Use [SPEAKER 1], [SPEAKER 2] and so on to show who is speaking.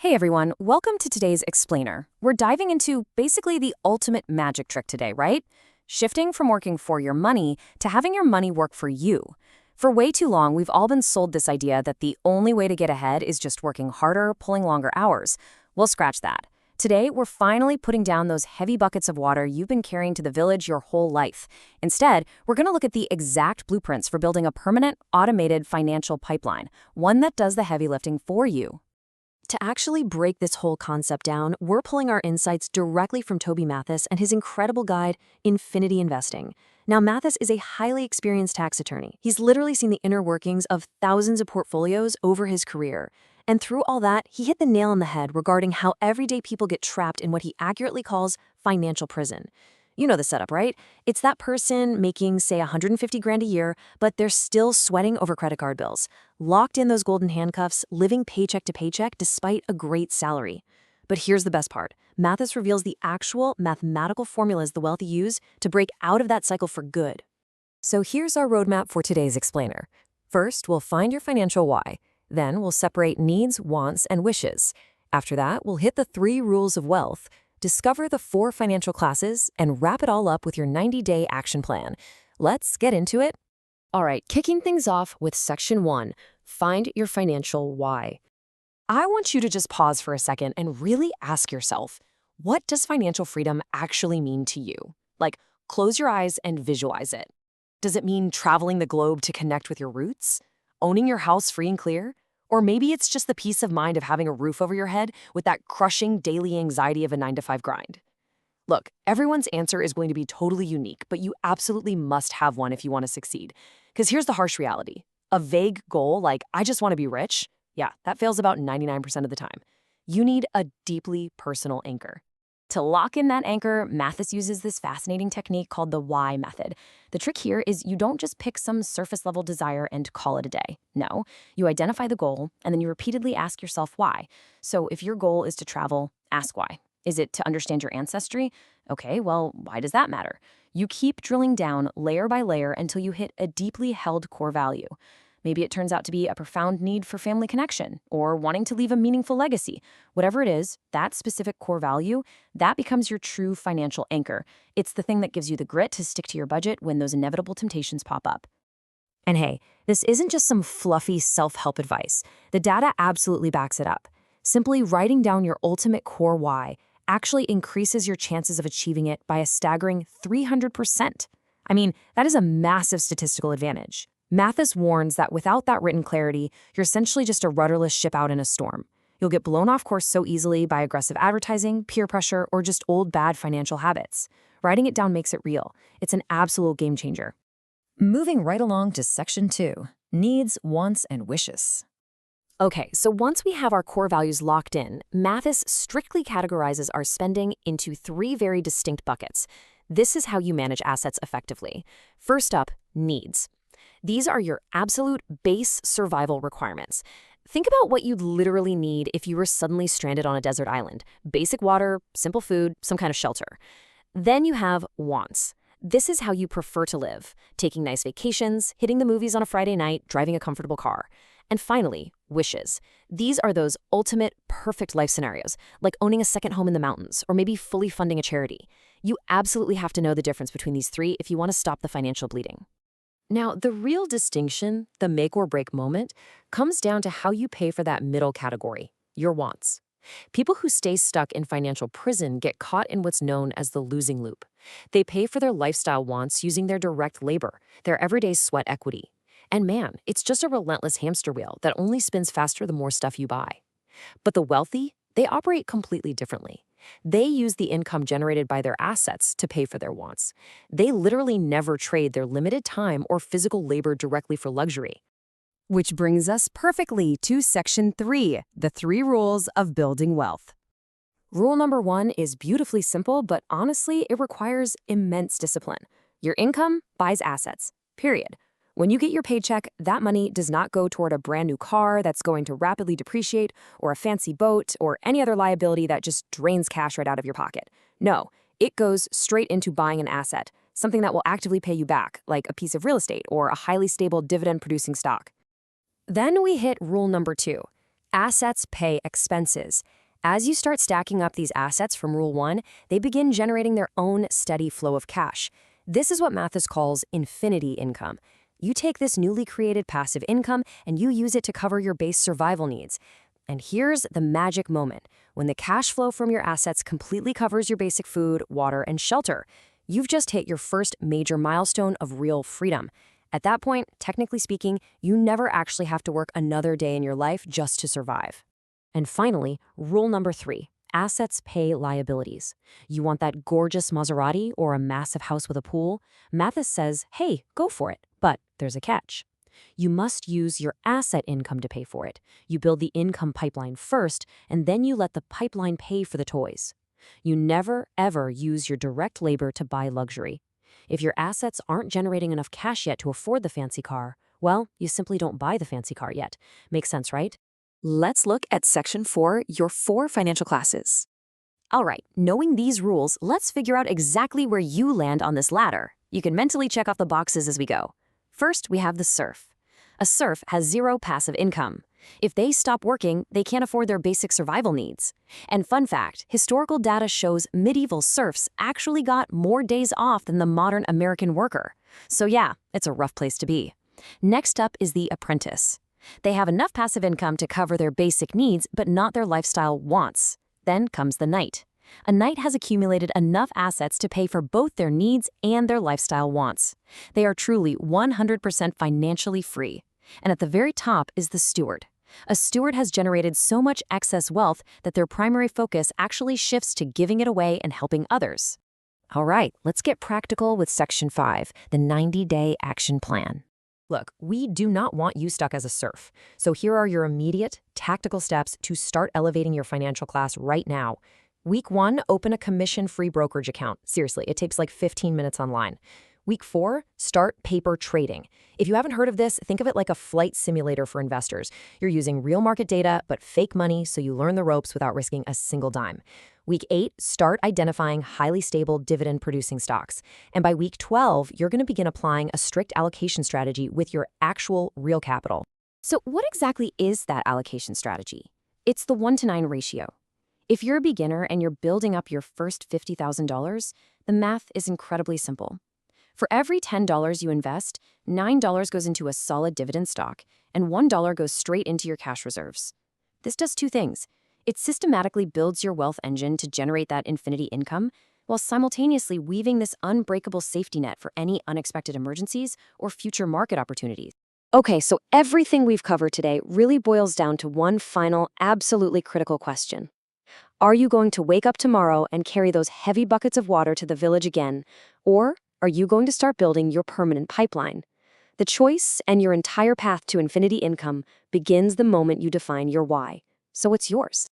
[SPEAKER 1] Hey everyone, welcome to today's Explainer. We're diving into basically the ultimate magic trick today, right? Shifting from working for your money to having your money work for you. For way too long, we've all been sold this idea that the only way to get ahead is just working harder, pulling longer hours. We'll scratch that. Today, we're finally putting down those heavy buckets of water you've been carrying to the village your whole life. Instead, we're going to look at the exact blueprints for building a permanent, automated financial pipeline, one that does the heavy lifting for you. To actually break this whole concept down, we're pulling our insights directly from Toby Mathis and his incredible guide, Infinity Investing. Now, Mathis is a highly experienced tax attorney. He's literally seen the inner workings of thousands of portfolios over his career. And through all that, he hit the nail on the head regarding how everyday people get trapped in what he accurately calls financial prison. You know the setup, right? It's that person making, say, 150 grand a year, but they're still sweating over credit card bills, locked in those golden handcuffs, living paycheck to paycheck despite a great salary. But here's the best part. Mathis reveals the actual mathematical formulas the wealthy use to break out of that cycle for good. So here's our roadmap for today's explainer. First, we'll find your financial why. Then we'll separate needs, wants, and wishes. After that, we'll hit the 3 rules of wealth, discover the 4 financial classes, and wrap it all up with your 90-day action plan. Let's get into it. All right, kicking things off with Section 1, find your financial why. I want you to just pause for a second and really ask yourself, what does financial freedom actually mean to you? Like, close your eyes and visualize it. Does it mean traveling the globe to connect with your roots? Owning your house free and clear? Or maybe it's just the peace of mind of having a roof over your head with that crushing daily anxiety of a 9-to-5 grind. Look, everyone's answer is going to be totally unique, but you absolutely must have one if you want to succeed. Because here's the harsh reality. A vague goal like, I just want to be rich, yeah, that fails about 99% of the time. You need a deeply personal anchor. To lock in that anchor, Mathis uses this fascinating technique called the why method. The trick here is you don't just pick some surface-level desire and call it a day. No, you identify the goal, and then you repeatedly ask yourself why. So if your goal is to travel, ask why. Is it to understand your ancestry? Okay, well, why does that matter? You keep drilling down layer by layer until you hit a deeply held core value. Maybe it turns out to be a profound need for family connection or wanting to leave a meaningful legacy. Whatever it is, that specific core value, that becomes your true financial anchor. It's the thing that gives you the grit to stick to your budget when those inevitable temptations pop up. And hey, this isn't just some fluffy self-help advice. The data absolutely backs it up. Simply writing down your ultimate core why actually increases your chances of achieving it by a staggering 300%. I mean, that is a massive statistical advantage. Mathis warns that without that written clarity, you're essentially just a rudderless ship out in a storm. You'll get blown off course so easily by aggressive advertising, peer pressure, or just old bad financial habits. Writing it down makes it real. It's an absolute game changer. Moving right along to Section 2, needs, wants, and wishes. Okay, so once we have our core values locked in, Mathis strictly categorizes our spending into 3 very distinct buckets. This is how you manage assets effectively. First up, needs. These are your absolute base survival requirements. Think about what you'd literally need if you were suddenly stranded on a desert island. Basic water, simple food, some kind of shelter. Then you have wants. This is how you prefer to live, taking nice vacations, hitting the movies on a Friday night, driving a comfortable car. And finally, wishes. These are those ultimate perfect life scenarios, like owning a second home in the mountains or maybe fully funding a charity. You absolutely have to know the difference between these 3 if you want to stop the financial bleeding. Now, the real distinction, the make or break moment, comes down to how you pay for that middle category, your wants. People who stay stuck in financial prison get caught in what's known as the losing loop. They pay for their lifestyle wants using their direct labor, their everyday sweat equity. And man, it's just a relentless hamster wheel that only spins faster the more stuff you buy. But the wealthy, they operate completely differently. They use the income generated by their assets to pay for their wants. They literally never trade their limited time or physical labor directly for luxury. Which brings us perfectly to Section 3, the 3 rules of building wealth. Rule number 1 is beautifully simple, but honestly, it requires immense discipline. Your income buys assets, period. When you get your paycheck, that money does not go toward a brand new car that's going to rapidly depreciate, or a fancy boat, or any other liability that just drains cash right out of your pocket. No, it goes straight into buying an asset, something that will actively pay you back, like a piece of real estate or a highly stable dividend-producing stock. Then we hit rule number 2. Assets pay expenses. As you start stacking up these assets from Rule 1, they begin generating their own steady flow of cash. This is what Mathis calls infinity income. You take this newly created passive income and you use it to cover your base survival needs. And here's the magic moment. When the cash flow from your assets completely covers your basic food, water, and shelter, you've just hit your first major milestone of real freedom. At that point, technically speaking, you never actually have to work another day in your life just to survive. And finally, rule number 3, assets pay liabilities. You want that gorgeous Maserati or a massive house with a pool? Mathis says, hey, go for it, but there's a catch. You must use your asset income to pay for it. You build the income pipeline first, and then you let the pipeline pay for the toys. You never, ever use your direct labor to buy luxury. If your assets aren't generating enough cash yet to afford the fancy car, well, you simply don't buy the fancy car yet. Makes sense, right?
[SPEAKER 2] Let's look at Section 4, your 4 financial classes.
[SPEAKER 1] All right, knowing these rules, let's figure out exactly where you land on this ladder. You can mentally check off the boxes as we go. First, we have the serf. A serf has zero passive income. If they stop working, they can't afford their basic survival needs. And fun fact, historical data shows medieval serfs actually got more days off than the modern American worker. So yeah, it's a rough place to be. Next up is the apprentice. They have enough passive income to cover their basic needs, but not their lifestyle wants. Then comes the knight. A knight has accumulated enough assets to pay for both their needs and their lifestyle wants. They are truly 100% financially free. And at the very top is the steward. A steward has generated so much excess wealth that their primary focus actually shifts to giving it away and helping others. All right, let's get practical with Section 5, the 90-day action plan. Look, we do not want you stuck as a serf. So here are your immediate, tactical steps to start elevating your financial class right now. Week 1, open a commission-free brokerage account. Seriously, it takes like 15 minutes online. Week 4, start paper trading. If you haven't heard of this, think of it like a flight simulator for investors. You're using real market data, but fake money, so you learn the ropes without risking a single dime. Week 8, start identifying highly stable dividend-producing stocks. And by week 12, you're going to begin applying a strict allocation strategy with your actual real capital. So what exactly is that allocation strategy? It's the 1-to-9 ratio. If you're a beginner and you're building up your first $50,000, the math is incredibly simple. For every $10 you invest, $9 goes into a solid dividend stock, and $1 goes straight into your cash reserves. This does 2 things. It systematically builds your wealth engine to generate that infinity income, while simultaneously weaving this unbreakable safety net for any unexpected emergencies or future market opportunities. Okay, so everything we've covered today really boils down to one final, absolutely critical question. Are you going to wake up tomorrow and carry those heavy buckets of water to the village again, or are you going to start building your permanent pipeline? The choice and your entire path to infinity income begins the moment you define your why, so it's yours.